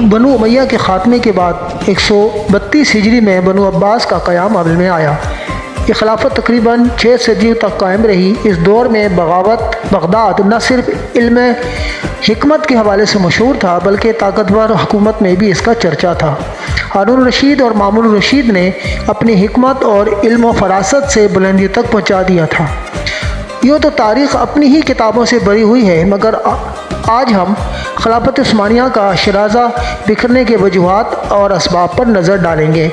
بنو امیہ کے خاتمے کے بعد 132 ہجری میں بنو عباس کا قیام عمل میں آیا۔ یہ خلافت تقریباً 6 صدیوں تک قائم رہی۔ اس دور میں بغداد نہ صرف علم حکمت کے حوالے سے مشہور تھا بلکہ طاقتور حکومت میں بھی اس کا چرچا تھا۔ ہارون الرشید اور مامون الرشید نے اپنی حکمت اور علم و فراست سے بلندی تک پہنچا دیا تھا۔ یوں تو تاریخ اپنی ہی کتابوں سے بھری ہوئی ہے، مگر آج ہم خلافت عثمانیہ کا شرازہ بکھرنے کے وجوہات اور اسباب پر نظر ڈالیں گے۔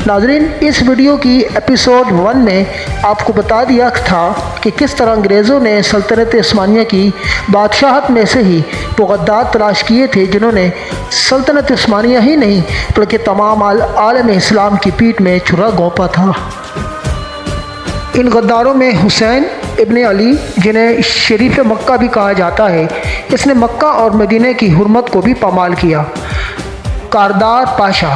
ناظرین، اس ویڈیو کی ایپیسوڈ 1 میں آپ کو بتا دیا تھا کہ کس طرح انگریزوں نے سلطنت عثمانیہ کی بادشاہت میں سے ہی وہ غدار تلاش کیے تھے جنہوں نے سلطنت عثمانیہ ہی نہیں بلکہ تمام عالم اسلام کی پیٹھ میں چھرا گھونپا تھا۔ ان غداروں میں حسین ابن علی، جنہیں شریف مکہ بھی کہا جاتا ہے، اس نے مکہ اور مدینہ کی حرمت کو بھی پامال کیا۔ کاردار پاشا،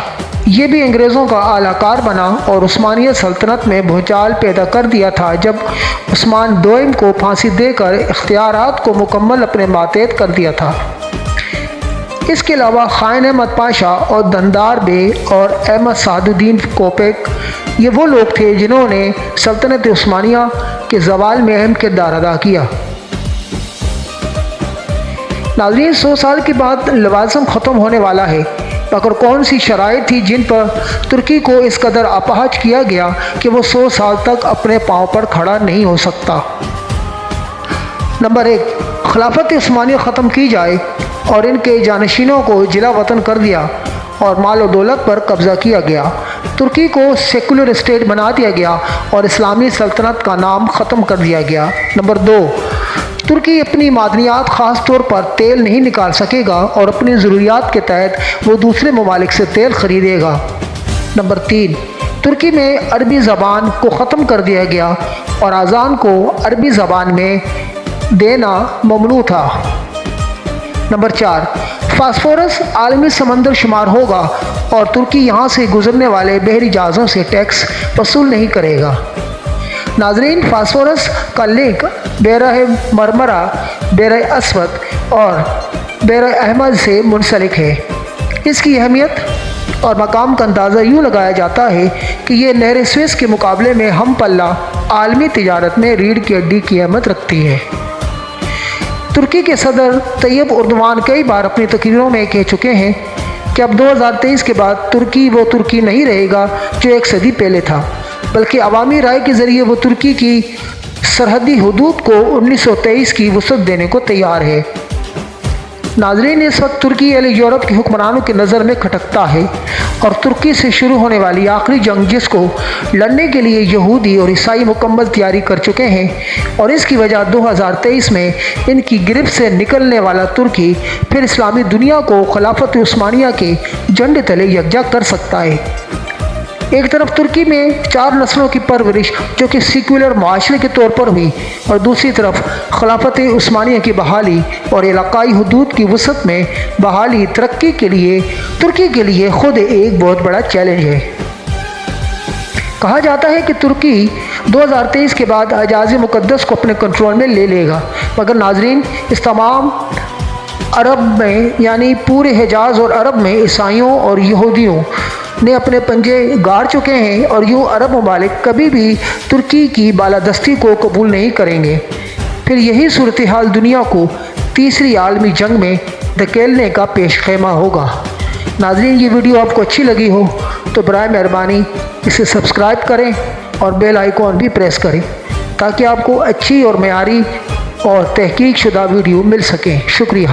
یہ بھی انگریزوں کا اعلیٰ کار بنا اور عثمانیہ سلطنت میں بھونچال پیدا کر دیا تھا جب عثمان دوئم کو پھانسی دے کر اختیارات کو مکمل اپنے ماتحت کر دیا تھا۔ اس کے علاوہ خائن احمد پاشا اور دندار بے اور احمد سعد الدین کوپیک، یہ وہ لوگ تھے جنہوں نے سلطنت عثمانیہ کے زوال میں اہم کردار ادا کیا۔ ناظرین، 100 سال کے بعد لوازم ختم ہونے والا ہے، مگر کون سی شرائط تھی جن پر ترکی کو اس قدر اپاہج کیا گیا کہ وہ 100 سال تک اپنے پاؤں پر کھڑا نہیں ہو سکتا؟ نمبر 1، خلافت عثمانیہ ختم کی جائے اور ان کے جانشینوں کو جلا وطن کر دیا اور مال و دولت پر قبضہ کیا گیا۔ ترکی کو سیکولر اسٹیٹ بنا دیا گیا اور اسلامی سلطنت کا نام ختم کر دیا گیا۔ نمبر 2، ترکی اپنی معدنیات خاص طور پر تیل نہیں نکال سکے گا اور اپنی ضروریات کے تحت وہ دوسرے ممالک سے تیل خریدے گا۔ نمبر 3، ترکی میں عربی زبان کو ختم کر دیا گیا اور اذان کو عربی زبان میں دینا ممنوع تھا۔ نمبر 4، فاسفورس عالمی سمندر شمار ہوگا اور ترکی یہاں سے گزرنے والے بحری جہازوں سے ٹیکس وصول نہیں کرے گا۔ ناظرین، فاسفورس کا لنک بحیرہ مرمرا، بحیرہ اسود اور بحیرہ احمر سے منسلک ہے۔ اس کی اہمیت اور مقام کا اندازہ یوں لگایا جاتا ہے کہ یہ نہر سوئس کے مقابلے میں ہم پلہ عالمی تجارت میں ریڑھ کی ہڈی کی اہمیت رکھتی ہے۔ ترکی کے صدر طیب اردوان کئی بار اپنی تقریروں میں کہہ چکے ہیں کہ اب 2023 کے بعد ترکی وہ ترکی نہیں رہے گا جو ایک صدی پہلے تھا، بلکہ عوامی رائے کے ذریعے وہ ترکی کی سرحدی حدود کو 1923 کی وسعت دینے کو تیار ہے۔ ناظرین، اس وقت ترکی اہل یورپ کے حکمرانوں کی نظر میں کھٹکتا ہے اور ترکی سے شروع ہونے والی آخری جنگ جس کو لڑنے کے لیے یہودی اور عیسائی مکمل تیاری کر چکے ہیں، اور اس کی وجہ 2023 میں ان کی گرفت سے نکلنے والا ترکی پھر اسلامی دنیا کو خلافت عثمانیہ کے جھنڈے تلے یکجا کر سکتا ہے۔ ایک طرف ترکی میں 4 نسلوں کی پرورش جو کہ سیکولر معاشرے کے طور پر ہوئی، اور دوسری طرف خلافت عثمانیہ کی بحالی اور علاقائی حدود کی وسعت میں بحالی ترقی کے لیے ترکی کے لیے خود ایک بہت بڑا چیلنج ہے۔ کہا جاتا ہے کہ ترکی 2023 کے بعد حجاز مقدس کو اپنے کنٹرول میں لے لے گا، مگر ناظرین، اس تمام عرب میں یعنی پورے حجاز اور عرب میں عیسائیوں اور یہودیوں نے اپنے پنجے گاڑ چکے ہیں، اور یوں عرب ممالک کبھی بھی ترکی کی بالادستی کو قبول نہیں کریں گے۔ پھر یہی صورتحال دنیا کو تیسری عالمی جنگ میں دھکیلنے کا پیش خیمہ ہوگا۔ ناظرین، یہ ویڈیو آپ کو اچھی لگی ہو تو برائے مہربانی اسے سبسکرائب کریں اور بیل آئیکن بھی پریس کریں تاکہ آپ کو اچھی اور معیاری اور تحقیق شدہ ویڈیو مل سکیں۔ شکریہ۔